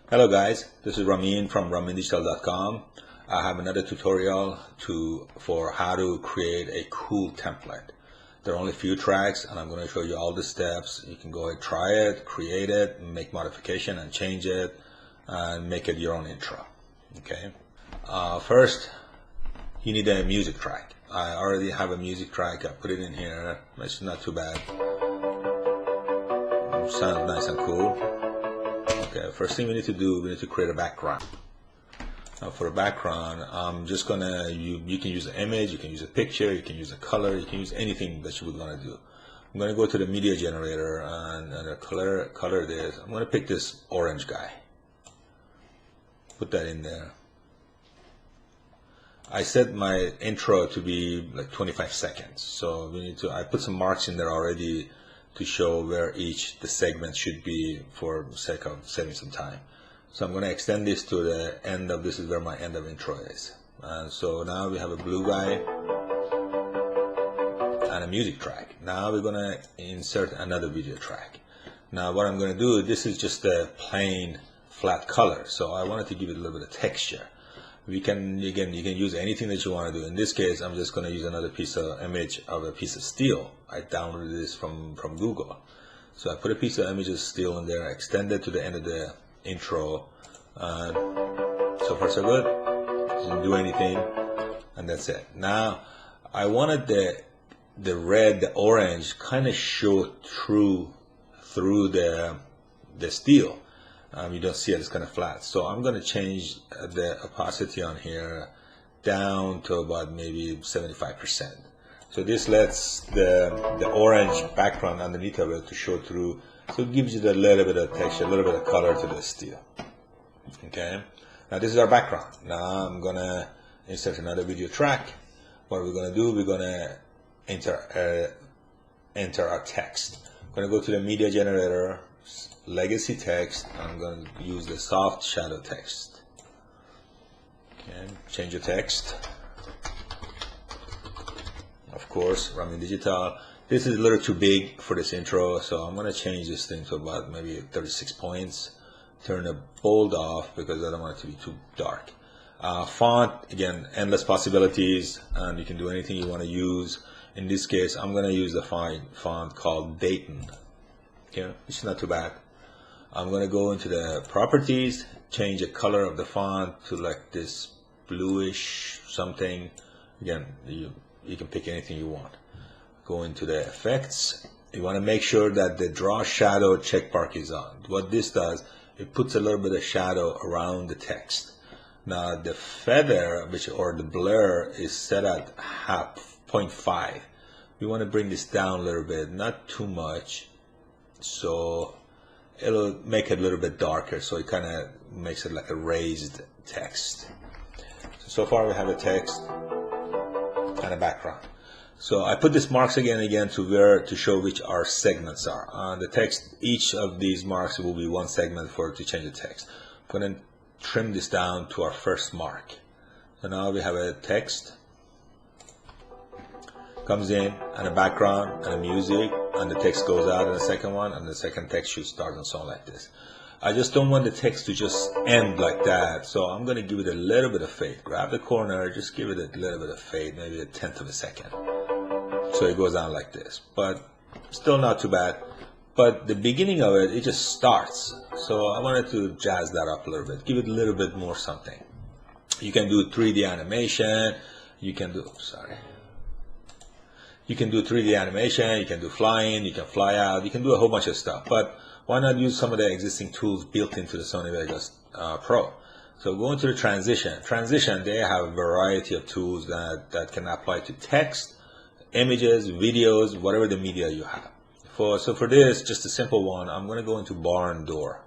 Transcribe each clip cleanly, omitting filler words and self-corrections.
Hello guys, this is Ramin from RaminDigital.com. I have another tutorial for how to create a cool template. There are only a few tracks and I'm going to show you all the steps. You can go ahead, try it, create it, make modification and change it and make it your own intro. Okay. First, you need a music track. I already have a music track. I put it in here. It's not too bad. Sounds nice and cool. Okay, first thing we need to do, we need to create a background. Now for a background, I'm just gonna, you can use an image, you can use a picture, you can use a color, you can use anything that you would want to do. I'm gonna go to the media generator and color this. I'm gonna pick this orange guy. Put that in there. I set my intro to be like 25 seconds. So we need to, I put some marks in there already to show where the segment should be for the sake of saving some time. So I'm going to extend this to the end of, this is where my end of intro is. And so now we have a blue guy and a music track. Now we're going to insert another video track. Now what I'm going to do, this is just a plain flat color. So I wanted to give it a little bit of texture. You can use anything that you want to do. In this case, I'm just going to use another piece of image of a piece of steel. I downloaded this from Google. So I put a piece of image of steel in there, extend it to the end of the intro. So far so good. Didn't do anything, and that's it. Now I wanted the red, the orange kind of show through the steel. You don't see it, it's kind of flat. So I'm going to change the opacity on here down to about maybe 75%. So this lets the orange background underneath of it to show through. So it gives you a little bit of texture, a little bit of color to the steel. Okay. Now this is our background. Now I'm going to insert another video track. What we're going to do, we're going to enter our text. I'm going to go to the media generator, legacy text. I'm going to use the soft shadow text. Okay, change the text. Of course, Ramin Digital. This is a little too big for this intro, so I'm going to change this thing to about maybe 36 points. Turn the bold off because I don't want it to be too dark. Font, again, endless possibilities, and you can do anything you want to use. In this case, I'm going to use the font called Dayton. Okay, it's not too bad. I'm going to go into the properties, change the color of the font to like this bluish something. Again, you can pick anything you want. Go into the effects. You want to make sure that the draw shadow checkmark is on. What this does, it puts a little bit of shadow around the text. Now the feather, or the blur, is set at 0.5. We want to bring this down a little bit, not too much. So it'll make it a little bit darker, so it kind of makes it like a raised text. So far we have a text and a background. So I put these marks again and again to show which our segments are. On the text, each of these marks will be one segment to change the text. I'm going to trim this down to our first mark. So now we have a text. Comes in, and a background, and a music, and the text goes out in the second one, and the second text should start and so on like this. I just don't want the text to just end like that, so I'm going to give it a little bit of fade. Grab the corner, just give it a little bit of fade, maybe 1/10 of a second. So it goes down like this, but still not too bad. But the beginning of it, it just starts. So I wanted to jazz that up a little bit, give it a little bit more something. You can do 3D animation, you can do, you can do 3D animation, you can do flying, you can fly out, you can do a whole bunch of stuff. But why not use some of the existing tools built into the Sony Vegas Pro? So go into the transition. Transition, they have a variety of tools that can apply to text, images, videos, whatever the media you have. So for this, just a simple one, I'm going to go into barn door.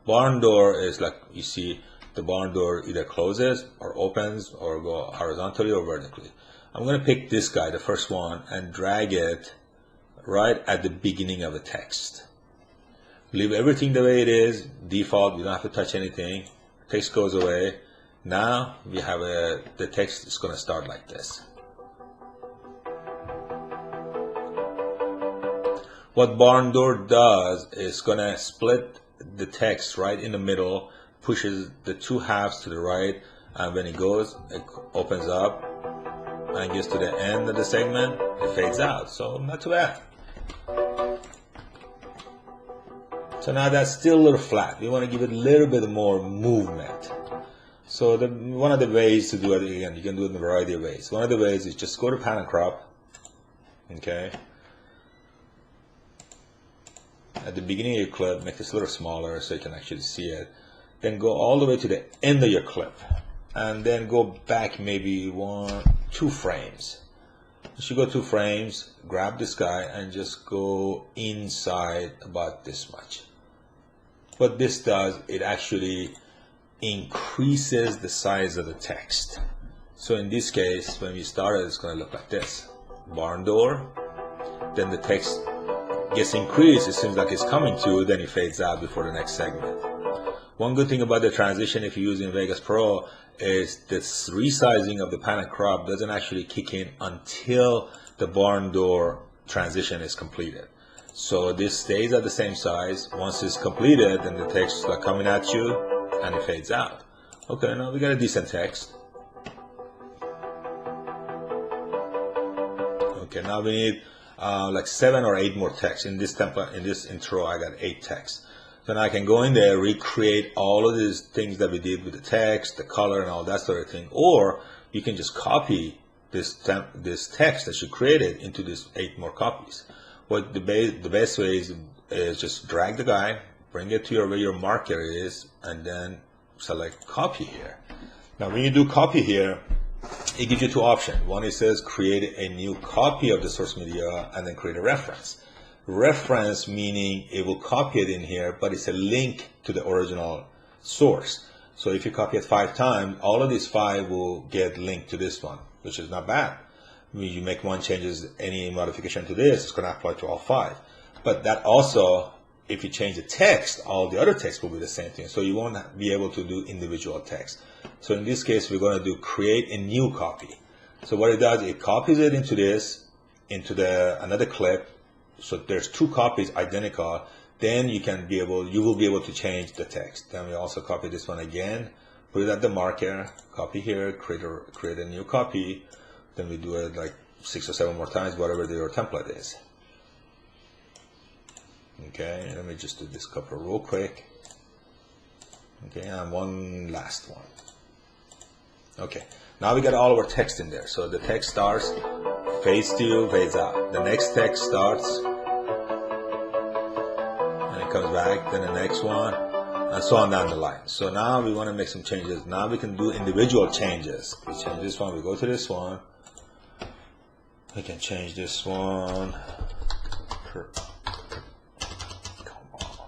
Barn door is like, you see, the barn door either closes or opens or go horizontally or vertically. I'm going to pick this guy, the first one, and drag it right at the beginning of the text. Leave everything the way it is, default, you don't have to touch anything. Text goes away. Now we have the text is going to start like this. What barn door does is going to split the text right in the middle, pushes the two halves to the right, and when it goes, it opens up and gets to the end of the segment, it fades out. So not too bad. So now that's still a little flat. We want to give it a little bit more movement. So one of the ways to do it, again, you can do it in a variety of ways. One of the ways is just go to pan and crop. Okay. At the beginning of your clip, make this a little smaller so you can actually see it. Then go all the way to the end of your clip. And then go back maybe 2 frames. You should go 2 frames, grab this guy, and just go inside about this much. What this does, it actually increases the size of the text. So in this case, when we started, it's going to look like this. Barn door, then the text gets increased, it seems like it's coming to, then it fades out before the next segment. One good thing about the transition, if you're using Vegas Pro, is this resizing of the pan and crop doesn't actually kick in until the barn door transition is completed. So this stays at the same size. Once it's completed, then the text is like coming at you and it fades out. Okay, now we got a decent text. Okay, now we need like 7 or 8 more text. In this template, in this intro, I got 8 text. So now I can go in there, recreate all of these things that we did with the text, the color, and all that sort of thing. Or you can just copy this text that you created into these 8 more copies. What the best way is just drag the guy, bring it to where your marker is, and then select copy here. Now when you do copy here, it gives you 2 options. One, it says create a new copy of the source media and then create a reference. Reference meaning it will copy it in here, but it's a link to the original source. So if you copy it 5 times, all of these 5 will get linked to this one, which is not bad. When you make one changes, any modification to this, it's going to apply to all 5. But that also, if you change the text, all the other text will be the same thing. So you won't be able to do individual text. So in this case, we're going to do create a new copy. So what it does, it copies it into this, into another clip. So there's 2 copies identical. Then you will be able to change the text. Then we also copy this one again, put it at the marker, copy here, create a new copy. Then we do it like 6 or 7 more times, whatever your template is. Okay, let me just do this couple real quick. Okay, and one last one. Okay, now we got all of our text in there. So the text starts, fades to, fades out. The next text starts, and it comes back, then the next one, and so on down the line. So now we want to make some changes. Now we can do individual changes. We change this one, we go to this one. We can change this one. Come on.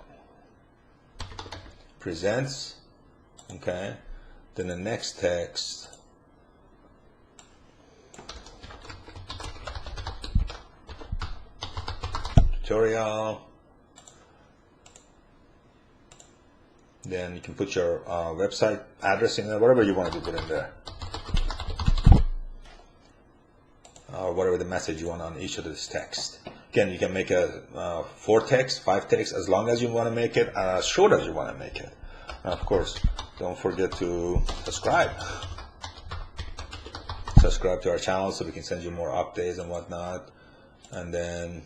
Presents. Okay. Then the next text. Tutorial. Then you can put your website address in there, whatever you want to put in there. Or whatever the message you want on each of this text. Again, you can make a 4 text, 5 text, as long as you want to make it, as short as you want to make it. And of course, don't forget to subscribe. Subscribe to our channel so we can send you more updates and whatnot. And then,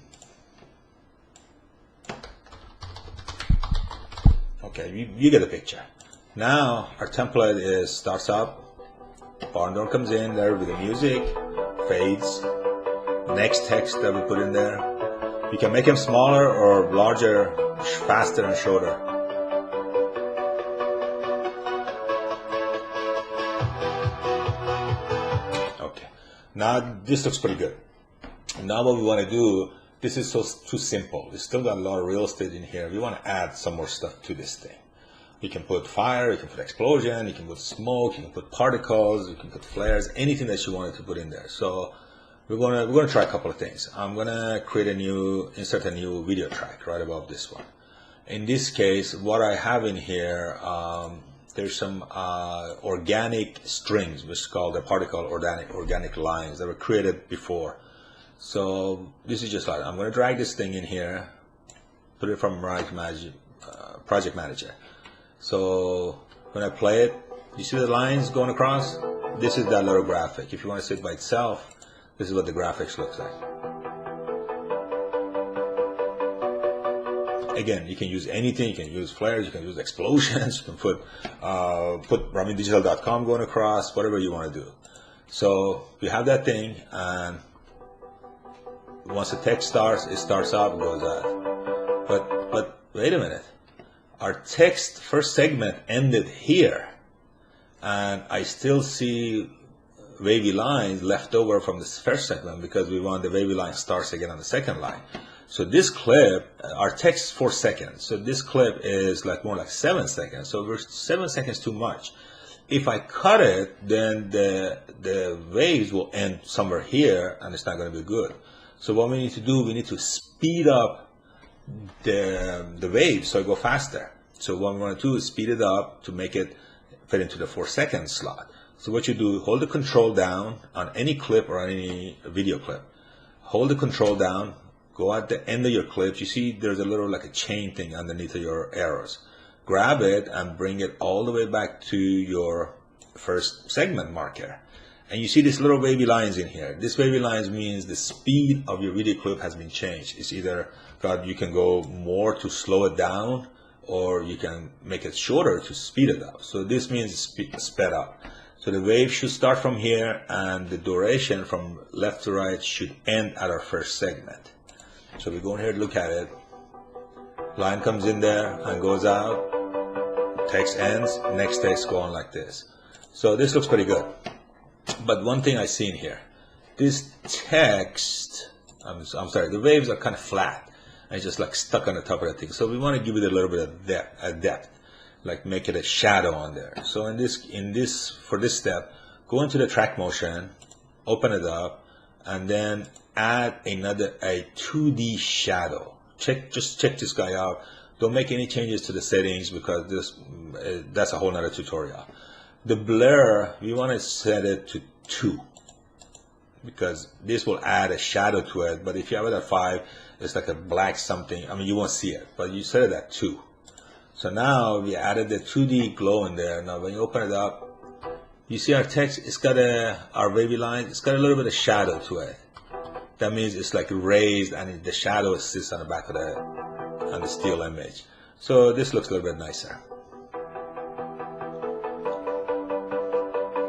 okay, you get the picture. Now our template starts up, barn door comes in there with the music, fades, next text that we put in there. You can make them smaller or larger, faster and shorter. Okay, now this looks pretty good. Now what we want to do, this is too simple. We still got a lot of real estate in here. We want to add some more stuff to this thing. You can put fire, you can put explosion, you can put smoke, you can put particles, you can put flares, anything that you wanted to put in there. So we're gonna try a couple of things. I'm gonna insert a new video track right above this one. In this case, what I have in here, there's some organic strings, which is called the particle organic lines that were created before. So this is just like, I'm gonna drag this thing in here, put it from Project Manager. So When I play it, you see the lines going across? This is that little graphic. If you want to see it by itself, this is what the graphics looks like. Again, you can use anything. You can use flares, you can use explosions, you can put RamyDigital.com going across, whatever you want to do. So we have that thing, and once the text starts, it starts up, it goes out. But wait a minute. Our text first segment ended here, and I still see wavy lines left over from this first segment because we want the wavy line starts again on the second line. So this clip, our text is 4 seconds. So this clip is like more like 7 seconds. So we're 7 seconds too much. If I cut it, then the waves will end somewhere here, and it's not going to be good. So what we need to do, we need to speed up the waves so it go faster. So what we want to do is speed it up to make it fit into the 4 second slot. So what you do, hold the control down on any clip or on any video clip. Hold the control down. Go at the end of your clips. You see there's a little like a chain thing underneath of your arrows. Grab it and bring it all the way back to your first segment marker. And you see these little wavy lines in here. This wavy lines means the speed of your video clip has been changed. It's either you can go more to slow it down, or you can make it shorter to speed it up. So this means sped up. So the wave should start from here, and the duration from left to right should end at our first segment. So we go in here to look at it. Line comes in there and goes out. Text ends. Next text go on like this. So this looks pretty good. But one thing I see in here, this text, I'm sorry, the waves are kind of flat and just like stuck on the top of the thing. So we want to give it a little bit of depth, like make it a shadow on there. So for this step, go into the track motion, open it up, and then add a 2D shadow. Just check this guy out. Don't make any changes to the settings because that's a whole nother tutorial. The blur, we want to set it to 2 because this will add a shadow to it. But if you have it at 5, it's like a black something. I mean, you won't see it, but you set it at 2. So now we added the 2D glow in there. Now when you open it up, you see our text, it's got our wavy line, it's got a little bit of shadow to it. That means it's like raised, and the shadow sits on the back of the still image. So this looks a little bit nicer.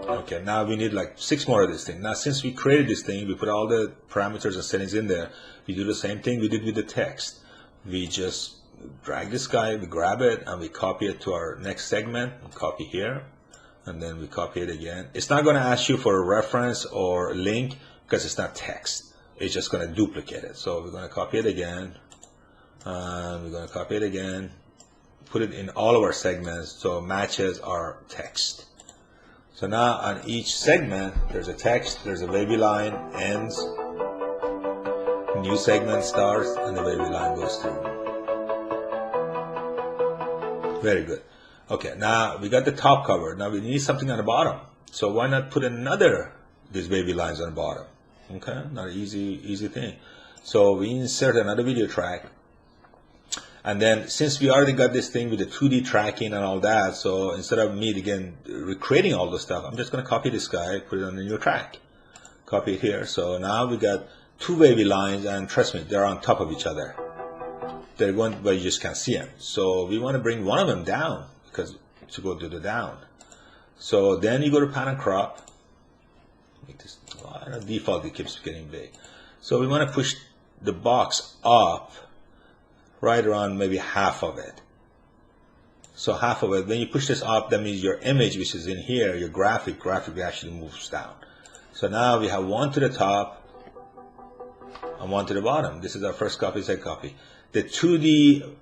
Okay, now we need like 6 more of this thing. Now since we created this thing, we put all the parameters and settings in there. We do the same thing we did with the text. We just drag this guy, we grab it, and we copy it to our next segment. And copy here, and then we copy it again. It's not going to ask you for a reference or a link because it's not text. It's just going to duplicate it. So we're going to copy it again, and we're going to copy it again, put it in all of our segments so it matches our text. So now on each segment, there's a text, there's a wavy line, ends, new segment starts, and the wavy line goes through. Very good. Okay, now we got the top covered. Now we need something on the bottom. So why not put these wavy lines on the bottom? Okay, not an easy thing. So we insert another video track, and then since we already got this thing with the 2D tracking and all that, so instead of me again recreating all the stuff, I'm just going to copy this guy, put it on the new track, copy it here. So now we got 2 wavy lines, and trust me, they're on top of each other. They're going, but you just can't see them. So we want to bring one of them down because to go to the down. So then you go to pan and crop. Make this, default it keeps getting big. So we want to push the box up right around maybe half of it. So half of it, when you push this up, that means your image, which is in here, your graphic actually moves down. So now we have one to the top and one to the bottom. This is our first copy, second copy. The 2D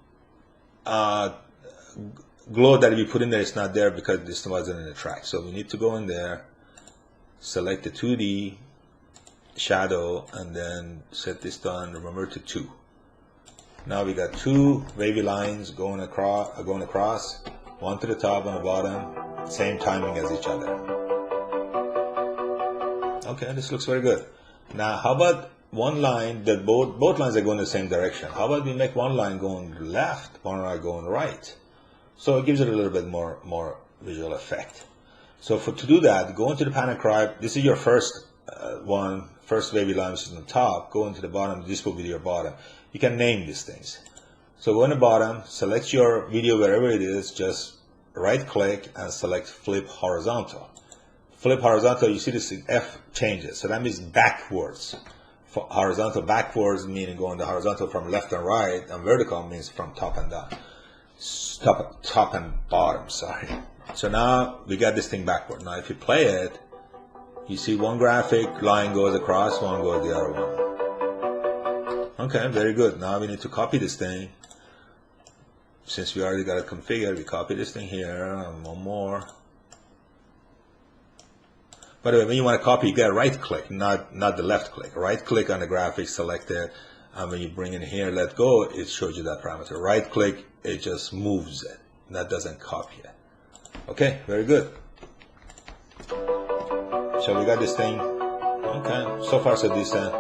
glow that we put in there is not there because this wasn't in the track. So we need to go in there, select the 2D shadow, and then set this down, remember to 2. Now we got 2 wavy lines going across, one to the top and the bottom, same timing as each other. Okay, this looks very good. Now how about one line that both lines are going in the same direction? How about we make one line going left, one line going right? So it gives it a little bit more visual effect. So to do that, go into the pan and crop. This is your first first wavy line, which is on the top. Go into the bottom. This will be your bottom. You can name these things. So go in the bottom, select your video wherever it is, just right click and select flip horizontal. Flip horizontal, you see this F changes, so that means backwards. For horizontal, backwards meaning going the horizontal from left and right, and vertical means from top and down. Top and bottom, sorry. So now we got this thing backward. Now if you play it, you see one graphic line goes across, one goes the other one. Okay, very good. Now we need to copy this thing. Since we already got it configured, we copy this thing here, and one more. By the way, when you want to copy, you get right click, not the left click. Right click on the graphic, select it, and when you bring it here, let go, it shows you that parameter. Right click, it just moves it. That doesn't copy it. Okay, very good. So we got this thing. Okay, so far so decent.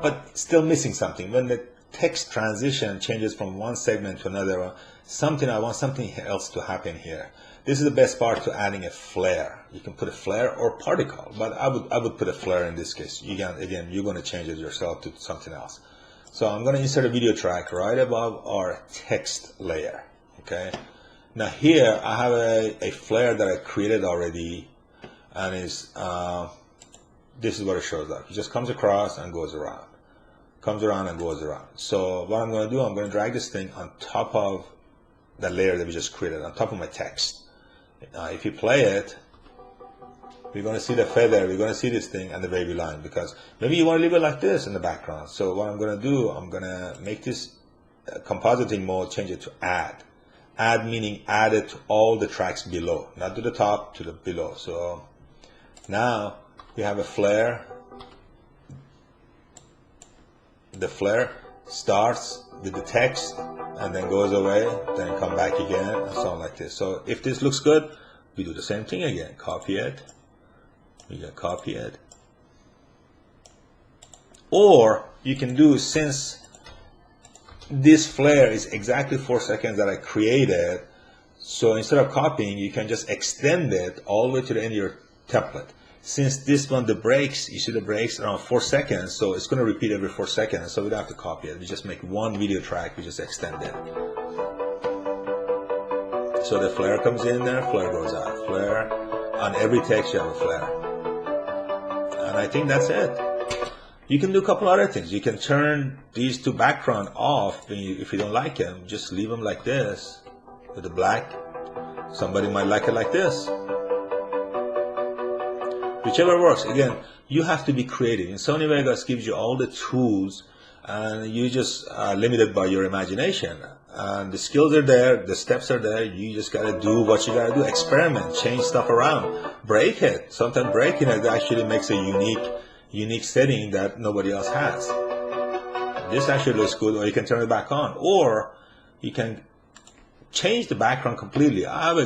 But still missing something. When the text transition changes from one segment to another, I want something else to happen here. This is the best part to adding a flare. You can put a flare or particle, but I would put a flare in this case. Again, you're going to change it yourself to something else. So I'm going to insert a video track right above our text layer. Okay. Now here I have a flare that I created already, and this is what it shows up. It just comes across and goes around. Comes around and goes around. So what I'm going to do, I'm going to drag this thing on top of that layer that we just created, on top of my text. If you play it, we're going to see the feather, we're going to see this thing and the wavy line, because maybe you want to leave it like this in the background. So what I'm going to do, I'm going to make this compositing mode, change it to add. Add meaning add it to all the tracks below, not to the top, to the below. So now we have a flare. The flare starts with the text and then goes away, then come back again, and so on like this. So if this looks good, we do the same thing again. Copy it. We can copy it. Or you can do, since this flare is exactly 4 seconds that I created, so instead of copying, you can just extend it all the way to the end of your template. Since this one, the breaks, you see the breaks around 4 seconds, so it's going to repeat every 4 seconds, so we don't have to copy it. We just make one video track, we just extend it. So the flare comes in there, flare goes out. Flare, on every text you have a flare. And I think that's it. You can do a couple other things. You can turn these two background off if you don't like them. Just leave them like this with the black. Somebody might like it like this. Whichever works. Again, you have to be creative. And Sony Vegas gives you all the tools, and you just are limited by your imagination. And the skills are there, the steps are there. You just gotta do what you gotta do. Experiment, change stuff around, break it. Sometimes breaking it actually makes a unique setting that nobody else has. This actually looks good, or you can turn it back on, or you can change the background completely. I have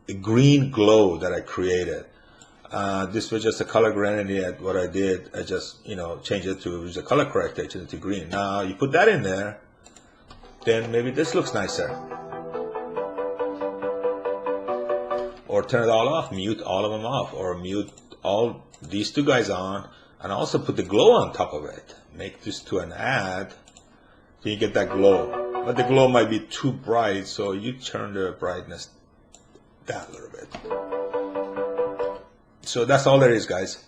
a green glow that I created. This was just a color gradient. What I did, I just changed it to the color corrector, changed it to green. Now you put that in there, then maybe this looks nicer. Or turn it all off, mute all of them off, or mute all these two guys on, and also put the glow on top of it. Make this to an add, so you get that glow. But the glow might be too bright, so you turn the brightness down a little bit. So that's all there is, guys.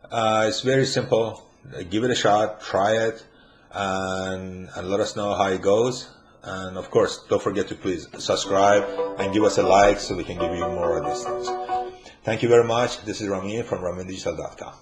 It's very simple. Give it a shot, try it, and let us know how it goes. And of course, don't forget to please subscribe and give us a like so we can give you more of these things. Thank you very much. This is Ramin from RaminDigital.com.